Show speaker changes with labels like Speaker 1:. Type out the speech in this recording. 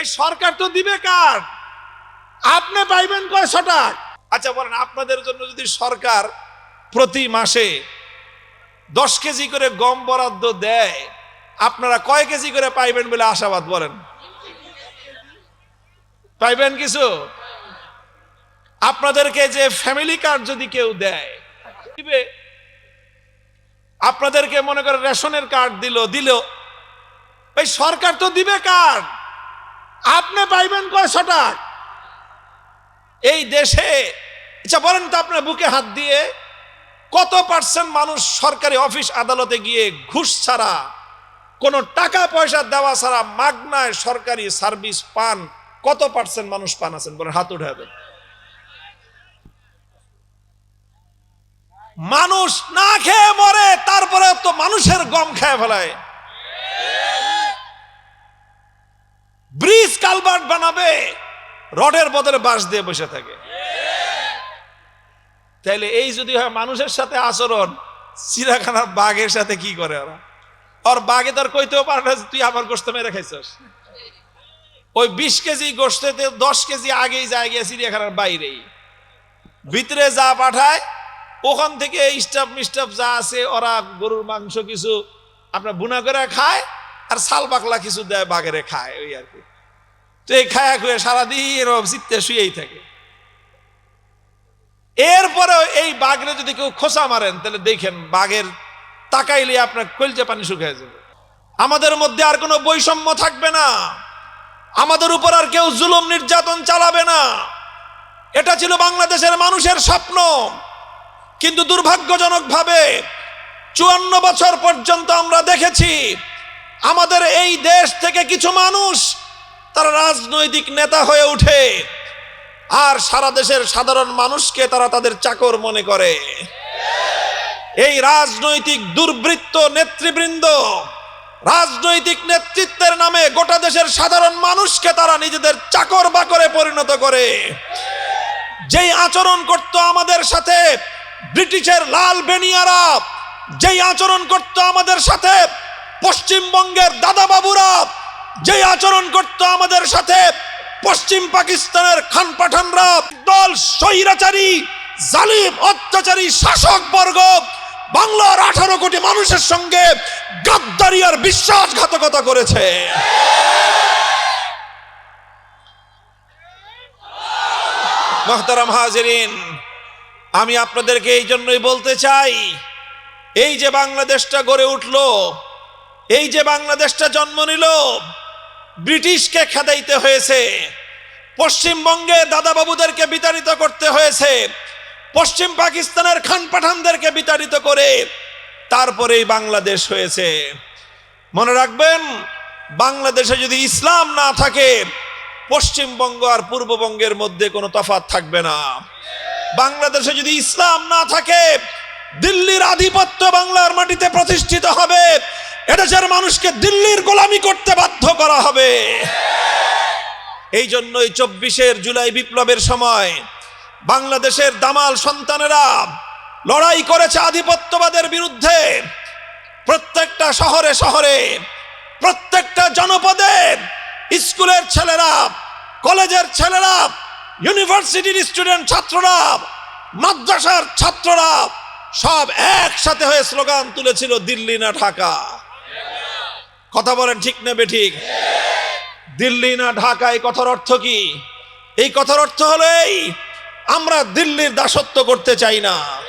Speaker 1: এই সরকার তো দিবে কার, আপনি পাইবেন কয়শো টাকা। আচ্ছা বলেন, আপনাদের জন্য যদি সরকার প্রতি মাসে 10 কেজি করে গম বরাদ্দ দেয়, আপনারা কয় কেজি করে পাইবেন বলে আশাবাদ? বলেন, পাইবেন কিছু? আপনাদেরকে যে ফ্যামিলি কার্ড যদি কেউ দেয়, দিবে, আপনাদেরকে মনে করে রেশনের কার্ড দিল, এই সরকার তো দিবে কার্ড, আপনি পাইবেন কয়শো টাকা। এই দেশে আচ্ছা বলেন তো, আপনার বুকে হাত দিয়ে কত পার্সেন্ট মানুষ সরকারি অফিস আদালতে গিয়ে ঘুষ ছাড়া, কোনো টাকা পয়সা দেওয়া ছাড়া মাগনায় সরকারি সার্ভিস পান? কত পার্সেন্ট মানুষ পান আছেন বলেন, হাত উঠাবেন। মানুষ না খেয়ে মরে, তারপরে তো মানুষের গম খেয়ে ফেলায়। ব্রিজ কালভার্ট বানাবে, রডের বদলে বাঁশ দিয়ে বসে থাকে। তাইলে এই যদি হয় মানুষের সাথে আচরণ, চিড়িয়াখানার বাঘের সাথে কি করে ওরা? ওর বাঘে তার কইতেও পারে না তুই আমার গোশত মেরে খাইছস। ওই 20 কেজি গোশতে 10 কেজি আগেই যায় গিয়ে চিড়িয়াখানার বাইরেই, ভিতরে যা পাঠায় ওখান থেকে স্টাফ মিস্টাফ যা আছে ওরা গরুর মাংস কিছু আপনার বুনা করে খায়, আর সাল বাকলা কিছু দেয় বাঘেরে খায়, ওই আর কি। তো এই খায়া খুয়ে সারাদিন এরকম চিত্তে শুয়েই থাকে। এরপরে এই বাঘরে যদি কেউ খোঁচা মারেন, তাহলে দেখেন বাঘের তাকাইলে আপনার কলজে পানি শুকিয়ে যাবে। আমাদের মধ্যে আর কোনো বৈষম্য থাকবে না, আমাদের উপর আর কেউ জুলুম নির্যাতন চালাবে না। এটা ছিল বাংলাদেশের মানুষের স্বপ্ন। কিন্তু দুর্ভাগ্যজনকভাবে 54 বছর পর্যন্ত আমরা দেখেছি আমাদের এই দেশ থেকে কিছু মানুষ তারা রাজনৈতিক নেতা হয়ে উঠে, আর সারা দেশের সাধারণ মানুষকে তারা তাদের চাকর মনে করে। এই রাজনৈতিক দুর্বৃত্ত নেতৃবৃন্দ রাজনৈতিক নেতৃত্বের নামে গোটা দেশের সাধারণ মানুষকে তারা নিজেদের চাকর বাকরে পরিণত করে। যেই আচরণ করত আমাদের সাথে ব্রিটিশের লাল বেনিয়ারা, যেই আচরণ করত আমাদের সাথে পশ্চিমবঙ্গের দাদাবাবুরা, যেই আচরণ করত আমাদের সাথে পশ্চিম পাকিস্তানের খান পাঠানরা, দল স্বৈরাচারী জালিম অত্যাচারী শাসক বর্গ বাংলার 18 কোটি মানুষের সঙ্গে গাদ্দারি আর বিশ্বাসঘাতকতা করেছে। মুহতারাম হাজিরিন, আমি আপনাদেরকে এই জন্যই বলতে চাই, এই যে বাংলাদেশটা গড়ে উঠলো, এই যে বাংলাদেশটা জন্ম নিল, ব্রিটিশকে খেদাইতে হয়েছে, পশ্চিমবঙ্গে দাদাবাবুদেরকে বিতাড়িত করতে হয়েছে, পশ্চিম পাকিস্তানের খান পাঠানদেরকে বিতাড়িত করে তারপরেই বাংলাদেশ হয়েছে। মনে রাখবেন, বাংলাদেশে যদি ইসলাম না থাকে, পশ্চিমবঙ্গ আর পূর্ববঙ্গের মধ্যে কোনো তফাৎ থাকবে না। বাংলাদেশে যদি ইসলাম না থাকে, দিল্লির আধিপত্য বাংলার মাটিতে প্রতিষ্ঠিত হবে, এদেশের মানুষকে দিল্লির গোলামি করতে বাধ্য করা হবে। এই জন্যই 24 জুলাই বিপ্লবের সময় বাংলাদেশের দামাল সন্তানেরা লড়াই করেছে আধিপত্যবাদের বিরুদ্ধে। প্রত্যেকটা শহরে শহরে, প্রত্যেকটা জনপদে স্কুলের ছেলেরা, কলেজের ছেলেরা, ইউনিভার্সিটির স্টুডেন্ট ছাত্ররা, মাদ্রাসার ছাত্ররা সব একসাথে হয়ে স্লোগান তুলেছিল, দিল্লি না ঢাকা। কথা বলেন ঠিক না বেঠিক? দিল্লি না ঢাকা, এই কথার অর্থ কি? এই কথার অর্থ হলো এই, আমরা দিল্লির দাসত্ব করতে চাই না।